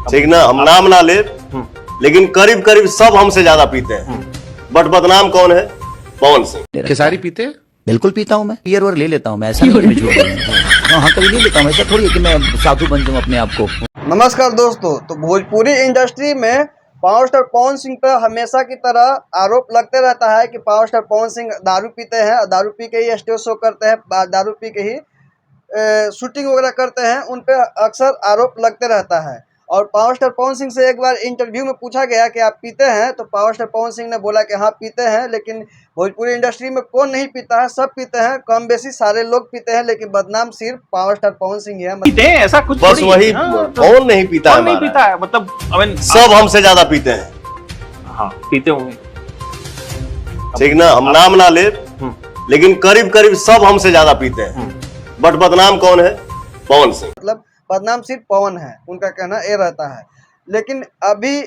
ठीक ना, हम नाम ना ले, लेकिन करीब करीब सब हमसे ज्यादा पीते हैं। बट बदनाम कौन है? पवन सिंह। खेसारी पीते हैं? बिल्कुल पीता हूँ मैं, बियर और ले लेता हूँ मैं, ऐसा नहीं कि मैं झूठ बोलूं। हाँ कभी नहीं लेता हूँ, ऐसा थोड़ी है कि मैं साधु बन जाऊँ अपने आप को। नमस्कार दोस्तों, तो भोजपुरी इंडस्ट्री में पावर स्टार पवन सिंह पर हमेशा की तरह आरोप लगते रहता है कि पावर स्टार पवन सिंह दारू पीते हैं और दारू पी के ही स्टेज शो करते हैं, दारू पी के ही शूटिंग वगैरह करते हैं। उन पे अक्सर आरोप लगते रहता है। और पावर स्टार पवन सिंह से एक बार इंटरव्यू में पूछा गया कि आप पीते हैं, तो पावर स्टार पवन सिंह ने बोला कि हाँ पीते हैं, लेकिन भोजपुरी इंडस्ट्री में कौन नहीं पीता है, सब पीते हैं, कम बेसी सारे लोग पीते हैं, लेकिन बदनाम सिर्फ पावर स्टार पवन सिंह ही है। पीते हैं, ऐसा कुछ बस थोड़ी वही है। हाँ, कौन नहीं पीता है? कौन नहीं हमारा पीता है, मतलब I mean, सब हमसे ज्यादा पीते हैं। हाँ पीते होंगे, ठीक ना, हम नाम ना ले, लेकिन करीब करीब सब हमसे ज्यादा पीते हैं। बट बदनाम कौन है? पवन सिंह। मतलब बदनाम सिर्फ पवन है, उनका कहना ये रहता है। लेकिन अभी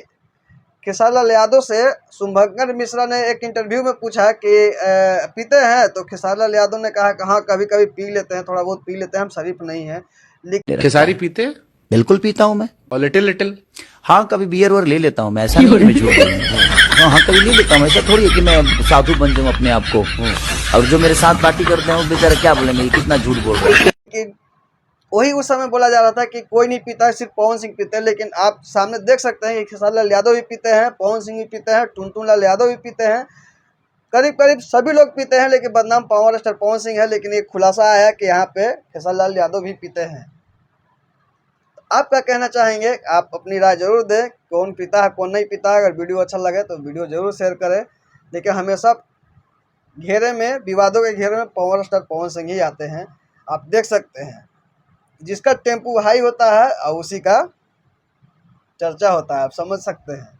खेसारीलाल यादव से शुभंकर मिश्रा ने एक इंटरव्यू में पूछा कि पीते हैं, तो खेसारीलाल यादव ने कहा कि हाँ कभी कभी पी लेते हैं, थोड़ा बहुत पी लेते हैं, हम शरीफ नहीं है। लेकिन खेसारी पीते हैं? बिल्कुल पीता हूँ मैं, और लिटिल लिटिल? हाँ कभी बियर और ले लेता हूँ मैं, ऐसा नहीं कि मैं झूठ बोलूं। हाँ कभी नहीं लेता हूँ, ऐसा थोड़ी है कि मैं साधु बन जाऊँ अपने आप को। और जो मेरे साथ पार्टी करते हैं वो बेचारे क्या बोलेंगे, ये कितना झूठ बोल रहे हैं। वही उस समय बोला जा रहा था कि कोई नहीं पीता है, सिर्फ पवन सिंह पीते हैं। लेकिन आप सामने देख सकते हैं कि खेसारीलाल यादव भी पीते हैं, पवन सिंह भी पीते हैं, टुनटुन लाल यादव भी पीते हैं, करीब करीब सभी लोग पीते हैं। लेकिन बदनाम पावर स्टार पवन सिंह है। लेकिन एक खुलासा आया कि यहाँ पे खेसारीलाल यादव भी पीते हैं। आप क्या कहना चाहेंगे? आप अपनी राय जरूर दें, कौन पीता है कौन नहीं पीता है। अगर वीडियो अच्छा लगे तो वीडियो जरूर शेयर करें। लेकिन हमेशा घेरे में, विवादों के घेरे में पावर स्टार पवन सिंह ही आते हैं। आप देख सकते हैं, जिसका टेम्पू हाई होता है और उसी का चर्चा होता है, आप समझ सकते हैं।